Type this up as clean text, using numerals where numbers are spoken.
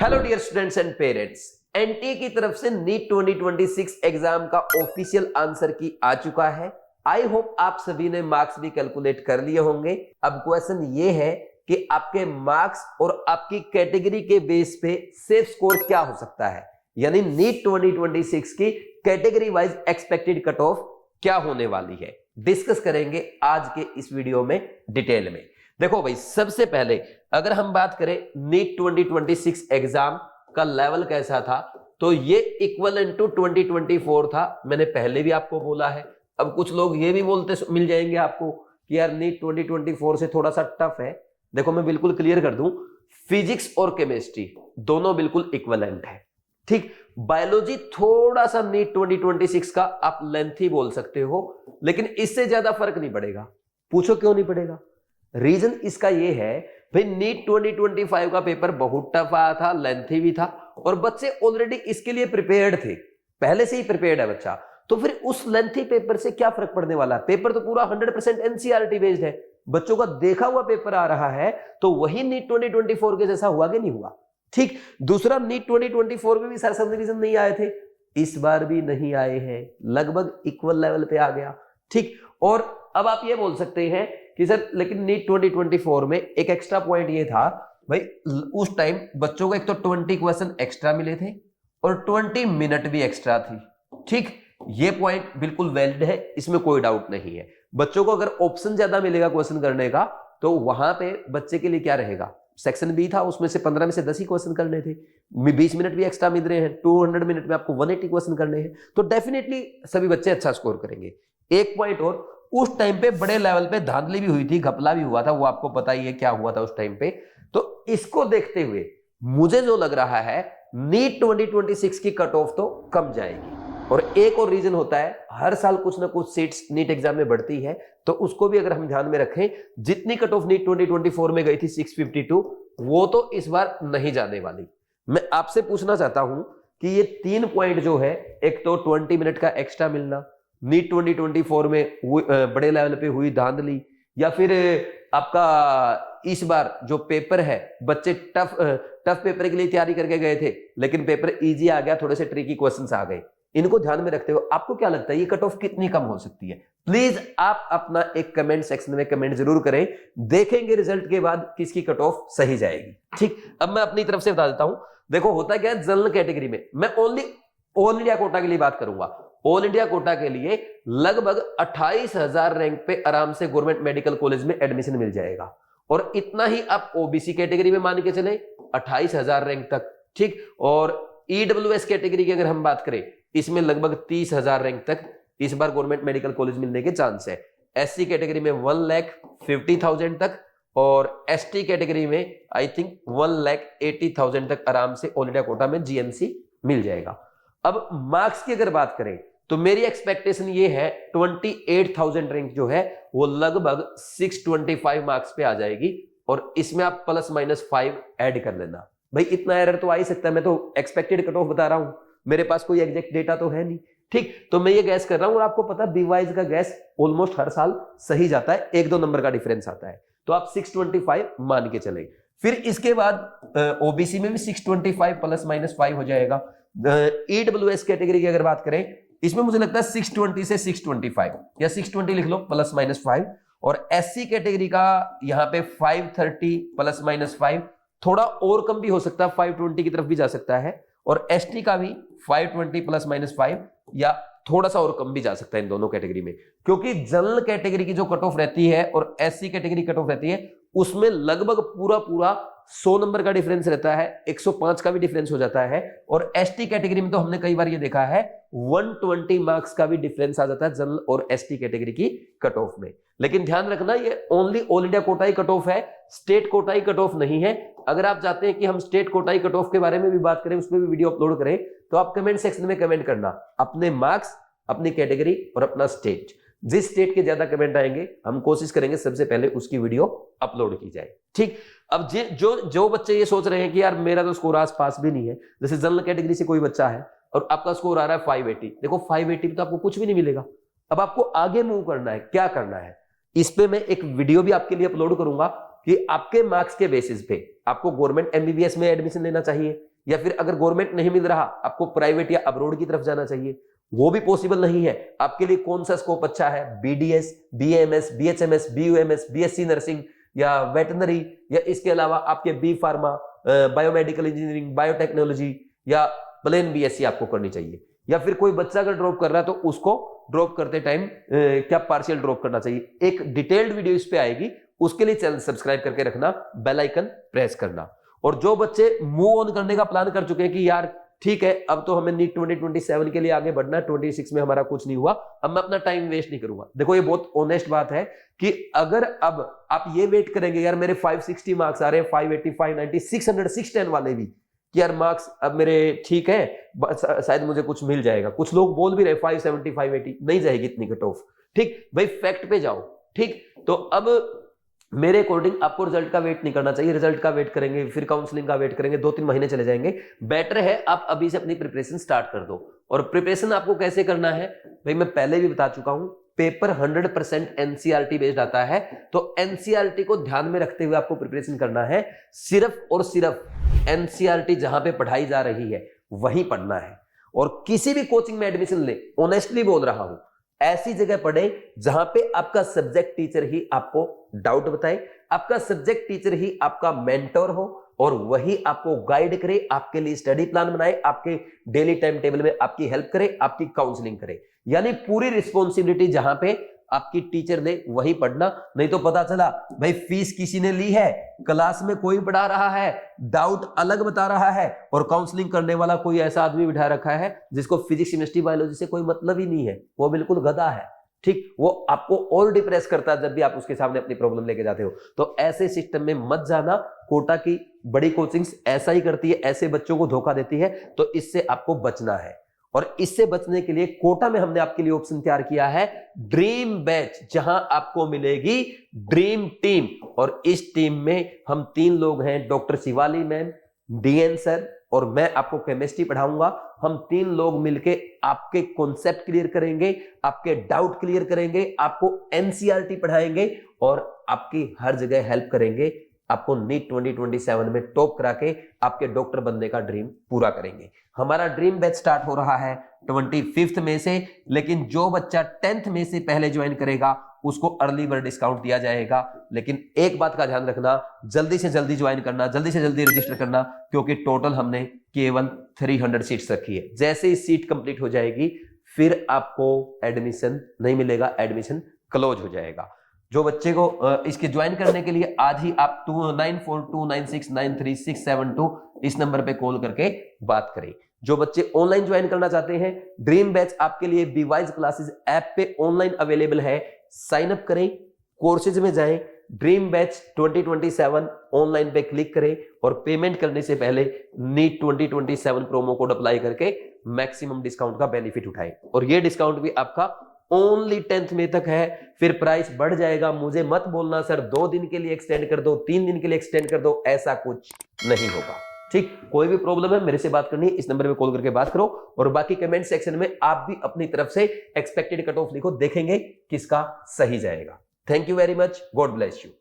Hello dear students and parents, NTA की तरफ से नीट 2026 एग्जाम का ऑफिशियल आंसर की आ चुका है। आई होप आप सभी ने मार्क्स भी कैलकुलेट कर लिए होंगे। अब क्वेश्चन ये है कि आपके मार्क्स और आपकी कैटेगरी के बेस पे सेफ स्कोर क्या हो सकता है, यानी नीट 2026 की category wise expected cut off क्या होने वाली है, डिस्कस करेंगे आज के इस वीडियो में डिटेल में। देखो भाई, सबसे पहले अगर हम बात करें नीट 2026 एग्जाम का लेवल कैसा था, तो ये इक्वलेंट टू 2024 था। मैंने पहले भी आपको बोला है। अब कुछ लोग ये भी बोलते मिल जाएंगे आपको कि यार नीट 2024 से थोड़ा सा टफ है। देखो मैं बिल्कुल क्लियर कर दूं, फिजिक्स और केमिस्ट्री दोनों बिल्कुल इक्वलेंट है। ठीक, बायोलॉजी थोड़ा सा नीट 2026 का आप लेंथी बोल सकते हो, लेकिन इससे ज्यादा फर्क नहीं पड़ेगा। पूछो क्यों नहीं पड़ेगा? रीजन इसका ये है भाई, नीट 2025 का पेपर बहुत टफ आया था, लेंथी भी था, और बच्चे ऑलरेडी इसके लिए प्रिपेयर्ड थे, पहले से ही प्रिपेयर्ड है बच्चा। तो फिर उस लेंथी पेपर से क्या फर्क पड़ने वाला है? पेपर तो पूरा 100% एनसीईआरटी बेस्ड है, बच्चों का देखा हुआ पेपर आ रहा है, तो वही नीट 2024 के जैसा हुआ कि नहीं हुआ? ठीक, दूसरा नीट 2024 में भी सर सब रिवीजन नहीं आए थे, इस बार भी नहीं आए हैं, लगभग इक्वल लेवल पे आ गया। ठीक, और अब आप ये बोल सकते हैं कि सर लेकिन नीट 2024 में एक एक्स्ट्रा पॉइंट ये था भाई, उस टाइम बच्चों को एक तो 20 क्वेश्चन एक्स्ट्रा मिले थे और 20 मिनट भी एक्स्ट्रा थी। ठीक, ये पॉइंट बिल्कुल वैलिड है, इसमें कोई डाउट नहीं है। बच्चों को अगर ऑप्शन ज्यादा मिलेगा क्वेश्चन करने का, तो वहां पे बच्चे के लिए क्या रहेगा? सेक्शन बी था, उसमें से 15 में से 10 ही क्वेश्चन करने थे, 20 मिनट भी एक्स्ट्रा मिल रहे हैं, 200 मिनट में आपको 180 क्वेश्चन करने हैं, तो डेफिनेटली सभी बच्चे अच्छा स्कोर करेंगे। एक पॉइंट और, उस टाइम पे बड़े लेवल पे धांधली भी हुई थी, घपला भी हुआ था, वो आपको पता ही है क्या हुआ था उस टाइम पे। तो इसको देखते हुए मुझे जो लग रहा है, नीट 2026 की कट ऑफ तो कम जाएगी। और एक और रीजन होता है, हर साल कुछ ना कुछ सीट्स नीट एग्जाम में बढ़ती है, तो उसको भी अगर हम ध्यान में रखें, जितनी कट ऑफ नीट 2024 में गई थी 652, वो तो इस बार नहीं जाने वाली। मैं आपसे पूछना चाहता हूं कि ये 3 पॉइंट जो है, एक तो 20 मिनट का एक्स्ट्रा मिलना, नीट 2024 में बड़े लेवल पे हुई धांधली, या फिर आपका इस बार जो पेपर है, बच्चे टफ पेपर के लिए तैयारी करके गए थे, लेकिन पेपर इजी आ गया, थोड़े से ट्रिकी क्वेश्चंस आ गए। इनको ध्यान में रखते हुए आपको क्या लगता है ये कट ऑफ कितनी कम हो सकती है? प्लीज आप अपना एक कमेंट सेक्शन में कमेंट जरूर करें, देखेंगे रिजल्ट के बाद किसकी कट ऑफ सही जाएगी। ठीक, अब मैं अपनी तरफ से बता देता हूं। देखो होता क्या है, जनरल कैटेगरी में मैं ओनली ऑल इंडिया कोटा के लिए बात करूंगा। ऑल इंडिया कोटा के लिए लगभग 28,000 रैंक पे आराम से गवर्नमेंट मेडिकल कॉलेज में एडमिशन मिल जाएगा, और इतना ही आप ओबीसी कैटेगरी में मान के चले 28,000 रैंक तक। ठीक, और ईडब्ल्यूएस कैटेगरी की अगर हम बात करें, इसमें लगभग 30,000 रैंक तक इस बार गवर्नमेंट मेडिकल कॉलेज मिलने के चांस है। एससी कैटेगरी में 1,50,000 तक, और एसटी कैटेगरी में आई थिंक 1,80,000 तक आराम से ऑल इंडिया कोटा में जीएमसी मिल जाएगा। अब मार्क्स की अगर बात करें, तो मेरी एक्सपेक्टेशन ये है 28,000 रैंक जो है वो लगभग 625 मार्क्स पे आ जाएगी, और इसमें आप +-5 ऐड कर लेना। भाई इतना एरर तो आ ही सकता है, मैं तो एक्सपेक्टेड कट ऑफ बता रहा हूं, मेरे पास कोई एग्जैक्ट डेटा तो है नहीं। ठीक, तो मैं ये गैस कर रहा हूं, और आपको पता बी वाइज का गैस ऑलमोस्ट हर साल सही जाता है, 1-2 नंबर का डिफरेंस आता है, तो आप 625 मान के चले। फिर इसके बाद ओबीसी में भी 625 +-5 हो जाएगा। ईडब्ल्यूएस कैटेगरी की अगर बात करें, इसमें मुझे लगता है 620 से 625 या 620 लिख लो +-5, और एससी कैटेगरी का यहाँ पे 530 +-5, थोड़ा और कम भी हो सकता है, 520 की तरफ भी जा सकता है, और एसटी का भी 520 +-5 या थोड़ा सा और कम भी जा सकता है इन दोनों कैटेगरी में, क्योंकि जनरल कैटेगरी की जो कट ऑफ रहती है और एससी कैटेगरी कट ऑफ रहती है, उसमें लगभग पूरा 100 नंबर का डिफरेंस रहता है, 105 का भी डिफरेंस हो जाता है, और एसटी कैटेगरी में तो हमने कई बार ये देखा है 120 मार्क्स का भी डिफरेंस आ जाता है जनरल और एसटी कैटेगरी की कट ऑफ में। लेकिन ध्यान रखना, ये ओनली ऑल इंडिया कोटा ही कट ऑफ है, स्टेट कोटा ही कट ऑफ नहीं है। अगर आप चाहते हैं कि हम स्टेट कोटाई कट ऑफ के बारे में भी बात करें, उसमें भी वीडियो अपलोड करें, तो आप कमेंट सेक्शन में कमेंट करना अपने मार्क्स, अपनी कैटेगरी और अपना स्टेट। जिस स्टेट के ज्यादा कमेंट आएंगे, हम कोशिश करेंगे सबसे पहले उसकी वीडियो अपलोड की जाए। ठीक, अब जो बच्चे ये सोच रहे हैं कि यार मेरा तो स्कोर आस पास भी नहीं है, जैसे जनरल कैटेगरी से कोई बच्चा है और आपका स्कोर आ रहा है 580, देखो 580 में तो आपको कुछ भी नहीं मिलेगा। अब आपको आगे मूव करना है, क्या करना है, इस पे मैं एक वीडियो भी आपके लिए अपलोड करूंगा कि आपके मार्क्स के बेसिस पे आपको गवर्नमेंट एमबीबीएस में एडमिशन लेना चाहिए, या फिर अगर गवर्नमेंट नहीं मिल रहा, आपको प्राइवेट या अब्रोड की तरफ जाना चाहिए, वो भी पॉसिबल नहीं है। आपके लिए कौन सा स्कोप अच्छा है, BDS, BMS, BHMS, BUMS, BSc nursing या वेटनरी, या इसके अलावा आपके B pharma, biomedical engineering, biotechnology, या प्लेन बीएससी आपको करनी चाहिए। या फिर कोई बच्चा अगर ड्रॉप कर रहा है तो उसको ड्रॉप करते टाइम क्या पार्शियल ड्रॉप करना चाहिए, एक डिटेल्ड वीडियो इस पे आएगी, उसके लिए चैनल सब्सक्राइब करके रखना, बेल आइकन प्रेस करना। और जो बच्चे मूव ऑन करने का प्लान कर चुके हैं कि यार ठीक है अब तो हमें नीट 2027 के लिए आगे बढ़ना है, 26 में हमारा कुछ नहीं हुआ, अब मैं अपना टाइम वेस्ट नहीं करूंगा। देखो ये बहुत ऑनेस्ट बात है कि अगर अब आप ये वेट करेंगे यार मेरे 560 मार्क्स आ रहे हैं, 580, 590, 600, 610 वाले भी, कि यार मार्क्स अब मेरे ठीक है शायद मुझे कुछ मिल जाएगा, कुछ लोग बोल भी रहे 570, 580, नहीं जाएगी इतनी कट ऑफ, ठीक भाई फैक्ट पे जाओ, ठीक। तो अब मेरे अकॉर्डिंग आपको रिजल्ट का वेट नहीं करना चाहिए, रिजल्ट का वेट करेंगे फिर काउंसलिंग का वेट करेंगे, 2-3 महीने चले जाएंगे। बेटर है आप अभी से अपनी प्रिपरेशन स्टार्ट कर दो। और प्रिपरेशन आपको कैसे करना है भाई, मैं पहले भी बता चुका हूं, पेपर 100% एनसीईआरटी बेस्ड आता है, तो एनसीईआरटी को ध्यान में रखते हुए आपको प्रिपरेशन करना है। सिर्फ और सिर्फ एनसीईआरटी जहां पे पढ़ाई जा रही है वहीं पढ़ना है। और किसी भी कोचिंग में एडमिशन ले, ऑनेस्टली बोल रहा हूं, ऐसी जगह पढ़े जहां पे आपका सब्जेक्ट टीचर ही आपको डाउट बताए, आपका सब्जेक्ट टीचर ही आपका मेंटर हो और वही आपको गाइड करे, आपके लिए स्टडी प्लान बनाए, आपके डेली टाइम टेबल में आपकी हेल्प करे, आपकी काउंसलिंग करे। यानी पूरी रिस्पॉन्सिबिलिटी जहां पे आपकी टीचर दे वही पढ़ना। नहीं तो पता चला भाई फीस किसी ने ली है, क्लास में कोई पढ़ा रहा है, डाउट अलग बता रहा है, और काउंसलिंग करने वाला कोई ऐसा आदमी बिठा रखा है जिसको फिजिक्स, केमिस्ट्री, बायोलॉजी से कोई मतलब ही नहीं है, वो बिल्कुल गधा है, ठीक। वो आपको और डिप्रेस करता है जब भी आप उसके सामने अपनी प्रॉब्लम लेके जाते हो। तो ऐसे सिस्टम में मत जाना। कोटा की बड़ी कोचिंग्स ऐसा ही करती है, ऐसे बच्चों को धोखा देती है, तो इससे आपको बचना है। और इससे बचने के लिए कोटा में हमने आपके लिए ऑप्शन तैयार किया है, ड्रीम बैच, जहां आपको मिलेगी ड्रीम टीम। और इस टीम में हम 3 लोग हैं, doctor Shivali ma'am, DN sir और मैं आपको केमिस्ट्री पढ़ाऊंगा। हम 3 लोग मिलके आपके कॉन्सेप्ट क्लियर करेंगे, आपके डाउट क्लियर करेंगे, आपको एनसीईआरटी पढ़ाएंगे और आपकी हर जगह हेल्प करेंगे। आपको नीट 2027 में टॉप करा के आपके डॉक्टर बनने का ड्रीम पूरा करेंगे। हमारा ड्रीम बैच स्टार्ट हो रहा है 25 में से, लेकिन जो बच्चा 10th में से पहले ज्वाइन करेगा उसको अर्ली बर्ड डिस्काउंट दिया जाएगा। लेकिन एक बात का ध्यान रखना, जल्दी से जल्दी ज्वाइन करना, जल्दी से जल्दी रजिस्टर करना, क्योंकि टोटल हमने केवल 300 सीट्स रखी है। जैसे ही सीट कंप्लीट हो जाएगी फिर आपको एडमिशन नहीं मिलेगा, एडमिशन क्लोज हो जाएगा। जो बच्चे को इसके ज्वाइन करने के लिए आज ही आप 9429693672 इस नंबर पे कॉल करके बात करें। जो बच्चे ऑनलाइन ज्वाइन करना चाहते हैं, ड्रीम बैच आपके लिए बीवाइज क्लासेस ऐप पे ऑनलाइन अवेलेबल है, साइन अप करें, कोर्सेज में जाएं, ड्रीम बैच 2027 ऑनलाइन पे क्लिक करें और पेमेंट करने से पहले नीट 2027 प्रोमो कोड अप्लाई करके मैक्सिमम डिस्काउंट का बेनिफिट उठाएं। और ये डिस्काउंट भी आपका ओनली 10th में तक है, फिर प्राइस बढ़ जाएगा। मुझे मत बोलना सर 2 दिन के लिए एक्सटेंड कर दो, 3 दिन के लिए एक्सटेंड कर दो, ऐसा कुछ नहीं होगा, ठीक। कोई भी प्रॉब्लम है मेरे से बात करनी है, इस नंबर पे कॉल करके बात करो। और बाकी कमेंट सेक्शन में आप भी अपनी तरफ से एक्सपेक्टेड कट ऑफ लिखो, देखेंगे किसका सही जाएगा। Thank you very much, God bless you.